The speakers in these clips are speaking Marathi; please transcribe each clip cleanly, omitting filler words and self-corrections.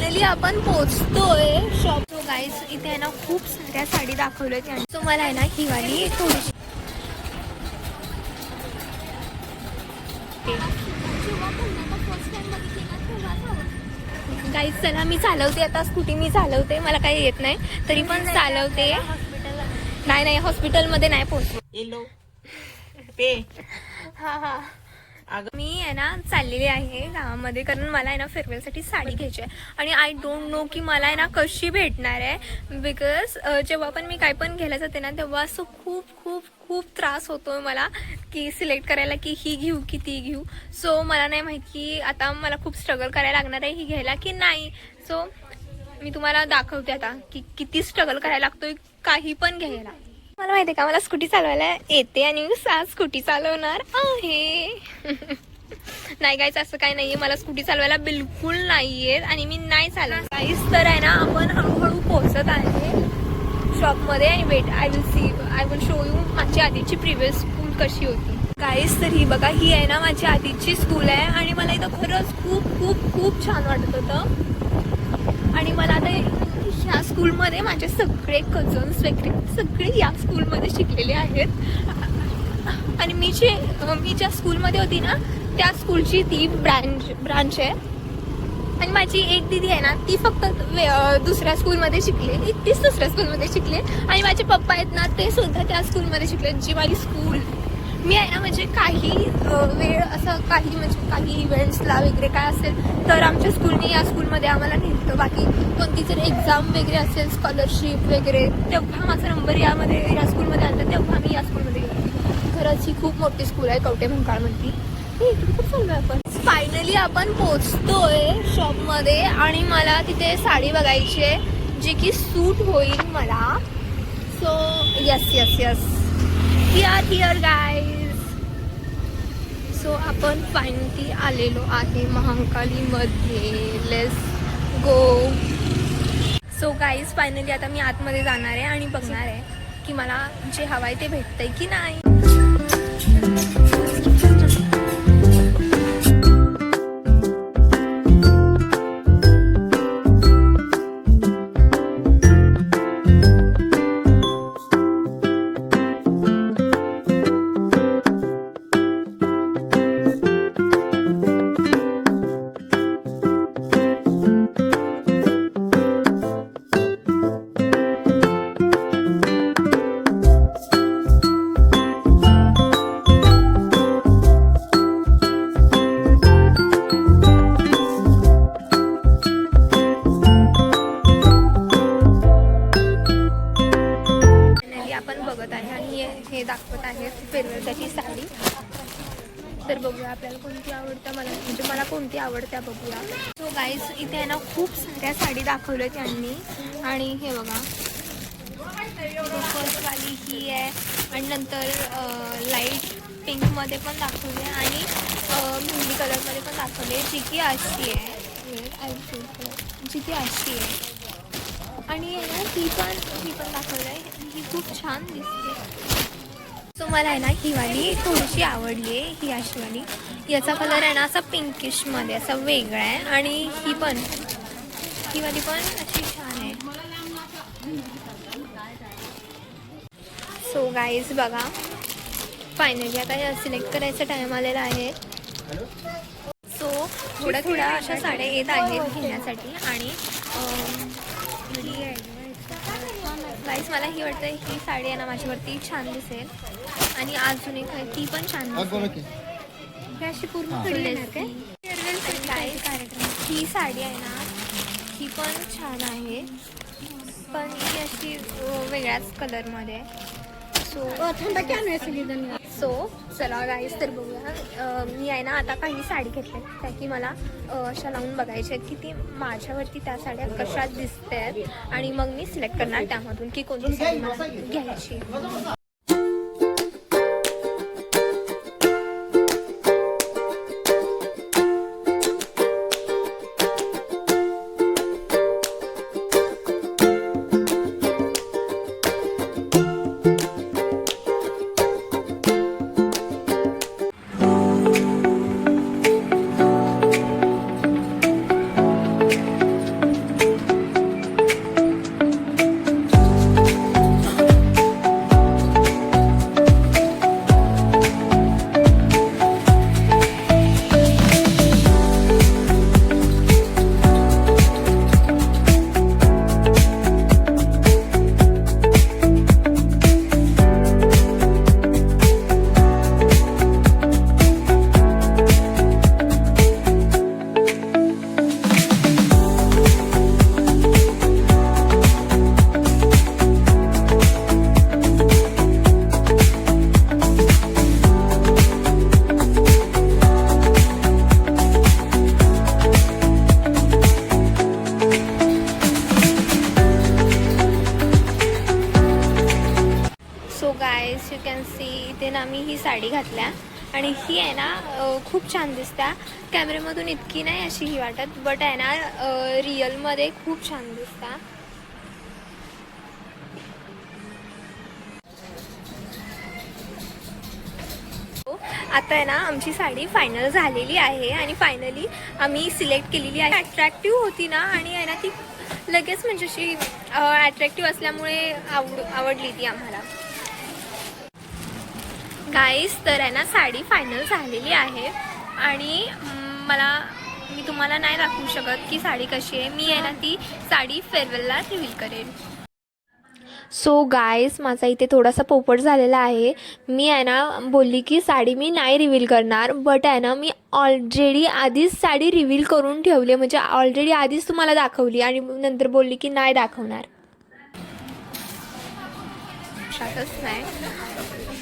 फायनली आपण पोहोचतोय शॉप. सो गाईस इथे आहे ना खूप साऱ्या साडी दाखवल्यात आणि सो मला आहे ना ही वाली थोडीशी गाईस चला मी चालवते आता स्कूटी. मी चालवते, मला काही येत नाही तरी पण चालवते. नाही हॉस्पिटलमध्ये नाही पोहोचलो. हा मी आहे ना चाललेली आहे गावामध्ये कारण मला आहे ना फेअरवेलसाठी साडी घ्यायची आहे आणि आय डोंट नो की मला आहे ना कशी भेटणार आहे. बिकॉज जेव्हा पण मी काय पण घ्यायला जाते ना तेव्हा असं खूप खूप खूप त्रास होतो मला की सिलेक्ट करायला की ही घेऊ की ती घेऊ. सो मला नाही माहिती आता मला खूप स्ट्रगल करायला लागणार आहे ही घ्यायला की नाही. सो मी तुम्हाला दाखवते आता की किती स्ट्रगल करायला लागतोय काही पण घ्यायला. मला माहिती आहे का मला स्कूटी चालवायला येते आणि मी स्कूटी चालवणार आहे. नाही गाईच असं काही नाहीये, मला स्कूटी चालवायला बिलकुल नाहीये आणि मी नाही चालवत गाईस. तर आहे ना आपण हळूहळू पोहोचत आहे शॉपमध्ये आणि weight I will show you माझी आधीची प्रिव्हियस स्कूल कशी होती. गाईस तर ही बघा ही आहे ना माझी आधीची स्कूल आहे आणि मला इथं खरंच खूप खूप खूप छान वाटत होतं. आणि मला आता ह्या स्कूलमध्ये माझे सगळे कझन्स वगैरे सगळे या स्कूलमध्ये शिकलेले आहेत आणि मी ज्या स्कूलमध्ये होती ना त्या स्कूलची ती ब्रांच आहे. आणि माझी एक दीदी आहे ना ती फक्त दुसऱ्या स्कूलमध्ये शिकले, तीच दुसऱ्या स्कूलमध्ये शिकले आणि माझे पप्पा आहेत ना ते सुद्धा त्या स्कूलमध्ये शिकले जी माझी स्कूल. मी आहे ना म्हणजे काही वेळ असं काही म्हणजे काही इव्हेंट्सला वगैरे काय असेल तर आमच्या स्कूलने या स्कूलमध्ये आम्हाला नेलं. बाकी कोणती जर एक्झाम वगैरे असेल स्कॉलरशिप वगैरे तेव्हा माझा नंबर या स्कूलमध्ये आला तेव्हा मी या स्कूलमध्ये गेले. खरंच ही खूप मोठी स्कूल आहे कवठे महांकाळमधली. इकडे खूप चालू आहे आपण. फायनली आपण पोहोचतोय शॉपमध्ये आणि मला तिथे साडी बघायची आहे जी की सूट होईल मला. So yes we are here guys. So आपण फायनली आलेलो आहे महांकालीमध्ये. Let's go. So guys finally आता मी आतमध्ये जाणार आहे आणि बघणार आहे की मला जे हवं आहे ते भेटतंय की नाही. हे दाखवत आहे फेअरवेलसाठी साडी. तर बघूया आपल्याला कोणती आवडतं. मला कोणती आवडत्या बघूया. सो गाईज इथे आहे ना खूप साऱ्या साडी दाखवल्या त्यांनी आणि हे बघा फर्स्टवाली ही आहे आणि नंतर लाईट पिंकमध्ये पण दाखवली आहे आणि मेहंदी कलरमध्ये पण दाखवली जी की अशी आहे. जी की अशी आहे आणि आहे ना ही पण दाखवली आहे. ही खूप छान दिसते. सो मला आहे ना ही वाली थोडीशी आवडली आहे. ही अशी वाली याचा कलर आहे ना असा पिंकिशमध्ये असा वेगळा आहे आणि ही वाली पण अशी छान आहे. सो गाईज बघा फायनली आता सिलेक्ट करायचा टाईम आलेला आहे. सो थोड्या अशा साड्या येत आहेत घेण्यासाठी आणि गाईस मला ही वाटतं ही साडी आहे ना माझ्यावरती छान दिसेल आणि अजून एक आहे ती पण छान दिसेल. ही अशी पूर्ण खडी येणार काय ही साडी आहे ना ही पण छान आहे पण ही अशी वेगळ्याच कलरमध्ये. सो चला गाईस तर बघूया. मी आहे ना आता काही साडी घेतल्या त्या की मला अशा लावून बघायच्या आहेत की ती माझ्यावरती त्या साड्या कशा दिसत आहेत आणि मग मी सिलेक्ट करणार त्यामधून की कोणती साडी मला घ्यायची. ना मी ही साडी घातल्या आणि ही आहे ना खूप छान दिसत्या. कॅमेऱ्यामधून इतकी नाही अशी ही वाटत, बट आहे ना रिअलमध्ये खूप छान दिसत्या. आता आहे ना आमची साडी फायनल झालेली आहे आणि फायनली आम्ही सिलेक्ट केलेली आहे. अट्रॅक्टिव्ह होती ना आणि आहे ना ती लगेच म्हणजे अशी अट्रॅक्टिव्ह असल्यामुळे आवडली ती आम्हाला. गाईस तर आहे ना साडी फायनल झालेली आहे आणि मी तुम्हाला नाही दाखवू शकत की साडी कशी आहे. मी आहे ना ती साडी फेअरवेलला रिव्हील करेन. सो गाईस माझा इथे थोडासा पोपट झालेला आहे. मी आहे ना बोलली की साडी मी नाही रिव्हील करणार, बट आहे ना मी ऑलरेडी आधीच साडी रिव्हील करून ठेवली, म्हणजे ऑलरेडी आधीच तुम्हाला दाखवली आणि नंतर बोलली की नाही दाखवणार. लक्षातच नाही.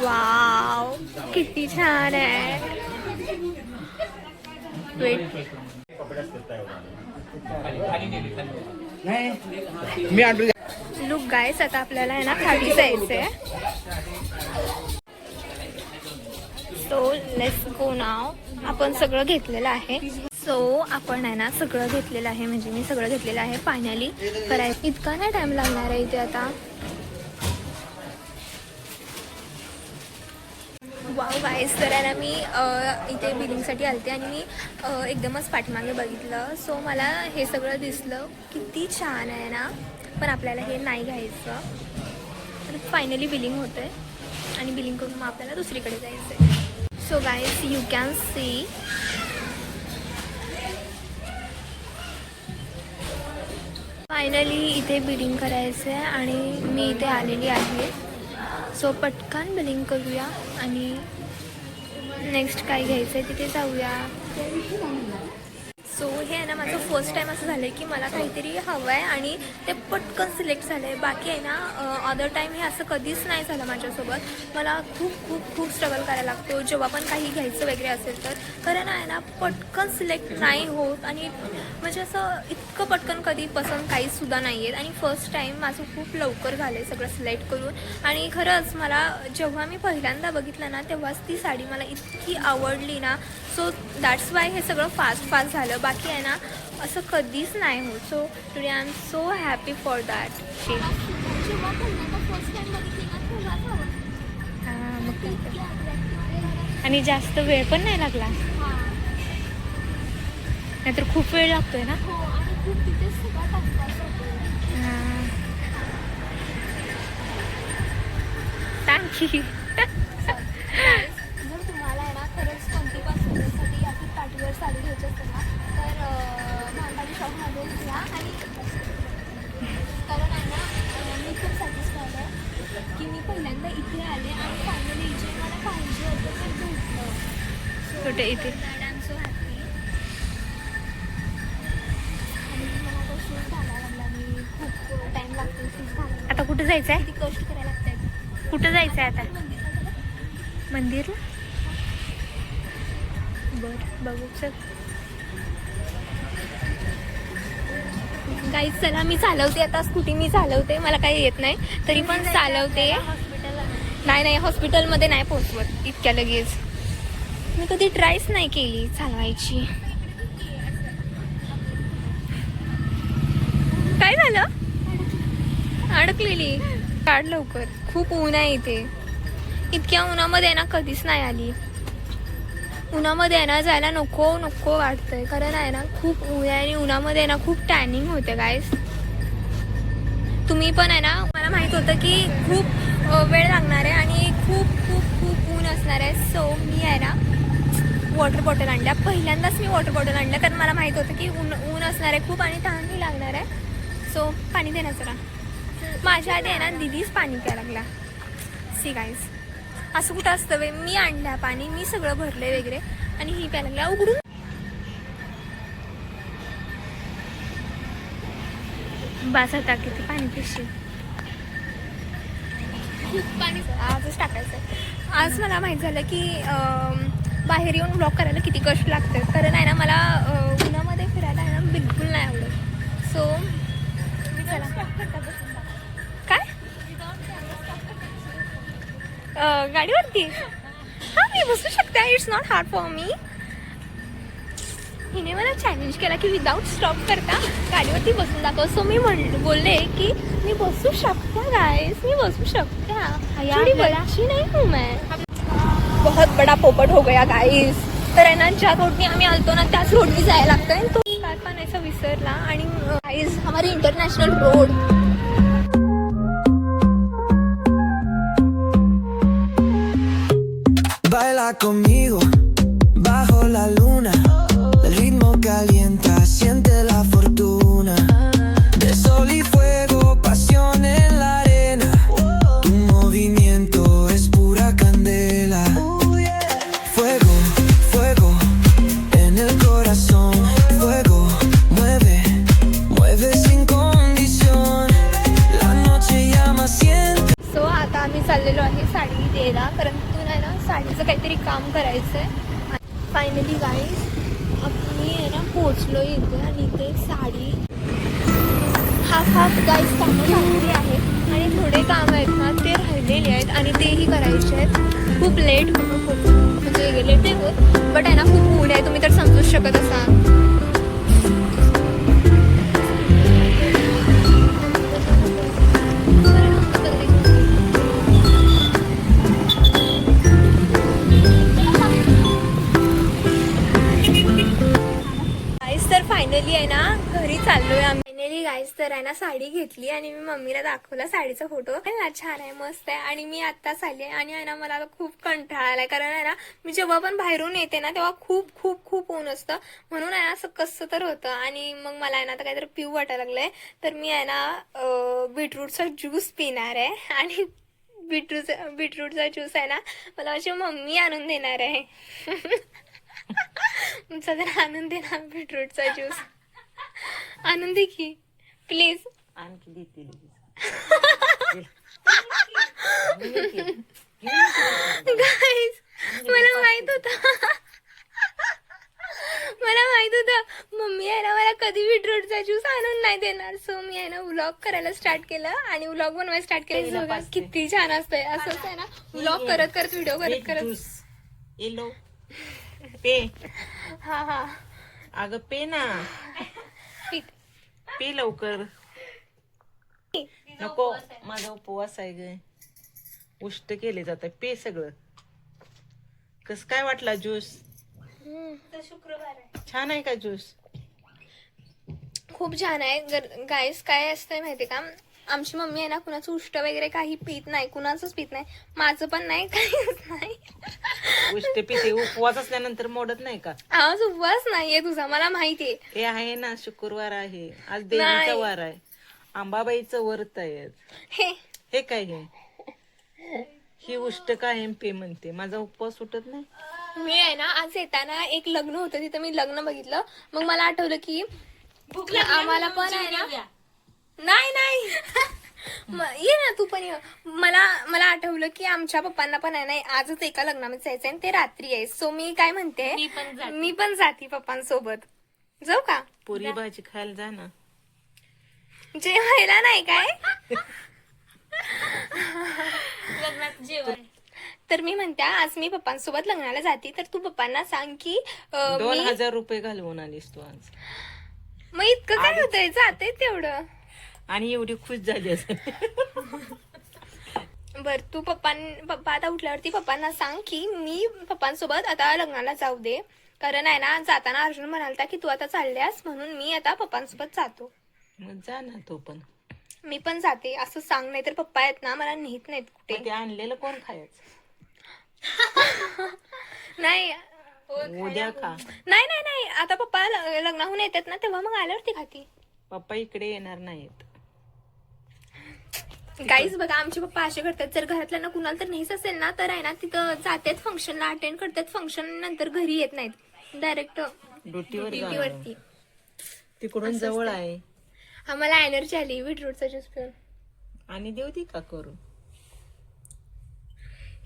वाव किती छान आहे. वेट लुक गाईस आता आपल्याला आहे ना खाली जायचंय. सो लेट्स गो नाव. आपण सगळं घेतलेलं आहे. सो आपण आहे ना सगळं घेतलेलं आहे, म्हणजे मी सगळं घेतलेलं आहे. फायनली करायचं इतका नाही टाइम लागणार आहे इथे आता. वाव गाईस तर आहे ना मी इथे बिलिंगसाठी आलते आणि मी एकदमच पाठीमागे बघितलं. सो मला हे सगळं दिसलं किती छान आहे ना, पण आपल्याला हे नाही घ्यायचं. तर फायनली बिलिंग होतं आहे आणि बिलिंग करून मग आपल्याला दुसरीकडे जायचं आहे. So guys you can see finally इथे बिलिंग करायचं आहे आणि मी इथे आलेली आहे. सो पटकन बिलिंग करूया आणि नेक्स्ट काय घ्यायचं आहे तिथे जाऊया. सो हे आहे ना माझं फर्स्ट टाईम असं झालं आहे की मला काहीतरी हवं आहे आणि ते पटकन सिलेक्ट झालं आहे. बाकी आहे ना अदर टाईम हे असं कधीच नाही झालं माझ्यासोबत. मला खूप खूप खूप स्ट्रगल करायला लागतो जेव्हा पण काही घ्यायचं वगैरे असेल तर, कारण आहे ना पटकन सिलेक्ट नाही होत आणि म्हणजे असं इतकं पटकन कधी पसंत काहीसुद्धा नाही आहेत. आणि फर्स्ट टाईम माझं खूप लवकर झालं आहे सगळं सिलेक्ट करून आणि खरंच मला जेव्हा मी पहिल्यांदा बघितलं ना तेव्हाच ती साडी मला इतकी आवडली ना. सो दॅट्स वाय हे सगळं फास्ट झालं. बाकी आहे ना असं कधीच नाही होत. So today I am so happy for that. हां मग आणि जास्त वेळ पण नाही लागला, नाहीतर खूप वेळ लागतोय ना. थँक्यू. जर तुम्हाला आहे ना खरंच कोणती पसंतीसाठी या की पार्टीवर साडी घ्यायची असेल ना तर भांडारी शॉपमध्येच घ्या. आणि कारण आहे ना मी खूप सॅटिस्फाईड आहे की मी पहिल्यांदा इथे आले आणि फायनली जे मला पाहिजे होतं ते भेटलं. कुठे इथे आय एम सो हॅपी. आणि मला तो शूज घालायला लागला. मी खूप टाईम लागतो शूज घालायला. आता कुठे जायचं आहे? किती कष्ट करायला लागतात. कुठं जायचं आहे आता? मंदिरला. बरं बघू चल. गाईज चला मी चालवते आता स्कूटी. मी चालवते, मला काही येत नाही तरी पण चालवते. नाही हॉस्पिटलमध्ये नाही पोहोचवत इतक्या लगेच. मी कधी ट्रायच नाही केली चालवायची. काय झालं? अडकलेली. काढ लवकर, खूप ऊन आहे इथे. इतक्या उन्हामध्ये ना कधीच नाही आली. उन्हामध्ये आहे ना जायला नको वाटतंय, कारण आहे ना खूप ऊन आहे आणि उन्हामध्ये आहे ना खूप टॅनिंग होते गाईस. तुम्ही पण आहे ना, मला माहीत होतं की खूप वेळ लागणार आहे आणि खूप खूप खूप ऊन असणार आहे. सो मी आहे ना वॉटर बॉटल आणल्या. पहिल्यांदाच मी वॉटर बॉटल आणल्या कारण मला माहीत होतं की ऊन असणार आहे खूप आणि तहानही लागणार आहे. सो पाणी देणार जरा. माझ्या आधी आहे ना दीदीच पाणी प्यायला लागला. सी गाईस असं कुठं असतं वे. मी आणल्या पाणी, मी सगळं भरले वगैरे आणि ही प्यायला लागल्या. उघडून बास आता किती पाणी पिशी. खूप पाणी आजच टाकायचं. आज मला माहीत झालं की बाहेर येऊन ब्लॉग करायला किती कष्ट लागतं, कारण आहे ना मला उन्हामध्ये फिरायला आहे ना बिलकुल नाही आवडत. सो मी चला काय गाडीवरती बसू शकते, it's not hard for me. हिने मला चॅलेंज केला की विदाउट स्टॉप करता गाडीवरती बसून दाखव. सो मी बोलले की मी बसू शकते गाइस, मी बसू शकते, थोड़ी बच्ची नहीं हूँ मैं. बहुत बड़ा पोपट हो गया गाइस. तर आहे ना ज्या रोडनी आम्ही आलतो ना त्याच रोडनी जायला लागतंय. तो काय पण असं विसरला. आणि गाइस हमारी international road. Baila conmigo bajo la luna, el ritmo calienta, siente la fortuna, de sol y fuego, pasión en la arena, tu movimiento es pura candela, fuego, fuego en el corazón, fuego, mueve, mueve sin condición, la noche llama, siente. So आता आम्ही चाललेलो आहे साडी द्यायला, कारण तिथून आहे ना साडीचं काहीतरी काम करायचं आहे. फायनली गाईज मी आहे ना पोचलो इथे, आणि इथे साडी हाफ गाईज कामं झालेली आहेत आणि थोडे काम आहेत ना ते राहिलेले आहेत आणि तेही करायचे आहेत. खूप लेट म्हणजे लेट होत, बट आहे ना खूप ऊन आहे, तुम्ही तर समजूच शकत असाल. तर फायनली आहे ना घरी चाललोय आम्ही. फायनली गाईज तर आहे ना साडी घेतली आणि मी मम्मीला दाखवला साडीचा फोटो. ना छान आहे, मस्त आहे. आणि मी आत्ताच आली आहे आणि आहे ना मला खूप कंटाळा आलाय, कारण आहे ना मी जेव्हा पण बाहेरून येते ना तेव्हा खूप खूप खूप ऊन असतं, म्हणून आहे ना असं कसं तर होतं. आणि मग मला आहे ना आता काहीतरी पिऊ वाटायला लागलंय, तर मी आहे ना बीटरूटचा ज्यूस पिणार आहे. आणि बीटरूटचा ज्यूस आहे ना मला माझी मम्मी आणून देणार आहे. तुमचा तर आनंद आहे ना बीटरूटचा ज्यूस आणून दे की प्लीज. आणखी देतील गाईज मला माहित होतं मम्मी आहे ना मला कधी बीटरूटचा ज्यूस आणून नाही देणार. सो मी आहे ना व्लॉग करायला स्टार्ट केलं आणि व्लॉग बनवायला स्टार्ट केलं. बघा किती छान असतंय, असंच आहे ना व्लॉग करत करत व्हिडिओ करत करत. येलो पे. हा हा अगं पे ना, पे लवकर. नको, माझा उपवास आहे ग, उष्ट केले जात. पे सगळं. कस काय वाटला ज्यूस? शुक्रवार आहे. छान आहे का ज्यूस? खूप छान आहे. गाईस काय असतंय माहितीये का, आमची मम्मी आहे ना कुणाचं उष्ट वगैरे काही पित नाही, कुणाचंच पित नाही, माझं पण नाही, काहीच नाही. उष्ट पिते, उपवास असल्यानंतर मोडत नाही का? आज उपवास नाहीये तुझा, मला माहितीये. ते आहे ना, शुक्रवार आहे आज, देवीचा वार आहे, अंबाबाईचं व्रत आहे. हे काय हे? ही उष्ट कायम पे म्हणते, माझा उपवास सुटत नाही. मी आहे ना आज येताना एक लग्न होतं, तिथं मी लग्न बघितलं, मग मला आठवलं की आम्हाला पण आहे ना. नाही ये ना तू पण ये. मला आठवलं की आमच्या पप्पांना पण आहे ना आजच एका लग्नामध्ये जायचंय आणि ते रात्री आहे. सो मी काय म्हणते, मी पण जाते पप्पांसोबत. जाऊ का? पुरी भाजी खायला जा ना. जेवायला नाही काय? जेवण. तर मी म्हणते आज मी पप्पांसोबत लग्नाला जाते, तर तू पप्पांना सांग की 2000 रुपये घालवून आलीस तू आज. मग इतकं काय होतंय, जाते तेवढं. आणि एवढी खुश झाली असेल. बर तू पप्पा आता उठल्यावरती पप्पांना सांग की मी पप्पांसोबत आता लग्नाला जाऊ दे, कारण आहे ना जाताना अर्जुन म्हणालता की तू आता चालल्यास, म्हणून मी आता पप्पांसोबत जातो. मग जा ना तू पण. मी पण जाते असं सांग, नाही तर पप्पा आहेत ना मला नेत नाहीत कुठे. ते आणलेलं कोण खायचं? नाही उद्या खा. नाही आता पप्पा लग्नाहून येतात ना तेव्हा मग आल्यावरती खाती. पप्पा इकडे येणार नाहीत. गाईज बघा आमचे पप्पा असे करतात, जर घरातल्या कुणाला तर नाहीच असेल ना तर आहे ना तिथं जातात फंक्शनला, अटेंड करतात फंक्शन, नंतर घरी येत नाहीत, डायरेक्ट ड्युटीवरती. तिकडून जवळ आहे. आम्हाला एनर्जी आली बीटरूटचा ज्यूस पिऊन. आणि देऊ ती का करू?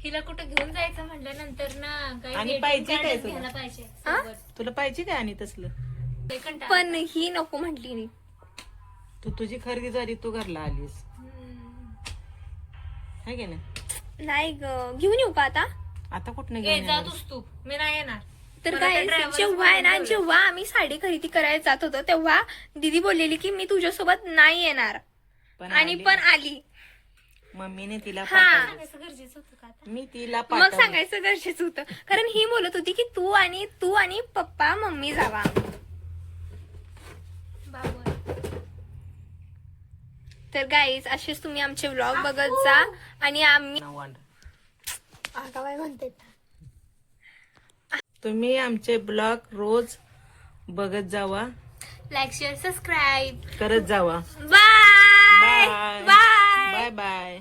हिला कुठं घेऊन जायचं म्हटल्यानंतर ना आणि पाहिजे काय तुला? घ्यायला पाहिजे. तुला पाहिजे काय आणि तसलं? पण ही नको म्हटली. तू तुझी खरेदी झाली, तू घरला आलीस, है की नाही? नाही ग, घेऊन येऊ का आता? आता कुठनं ए घेऊन जा येणार? तूच तू मी नाही येणार. तर मला काय त्या driver जेव्हा आहे ना सोबत जेव्हा आम्ही साडी खरेदी करायला जात होतो तेव्हा दीदी बोललेली की मी तुझ्यासोबत नाही येणार पण आणि आली. पण आली. मम्मीने तिला हा. पाठवलं. सांगायचं गरजेचं होतं का आता? मी तिला मग पाठवलं. सांगायचं गरजेचं होतं कारण ही बोलत होती की तू आणि पप्पा मम्मी जावा. बाबा. तर गाईज असेच तुम्ही आमचे व्लॉग बघत जा आणि आम्ही नवांड. आता काय म्हणते तुम्ही आमचे ब्लॉग रोज बघत जावा, लाईक शेअर सबस्क्राईब करत जावा. Bye bye bye bye bye.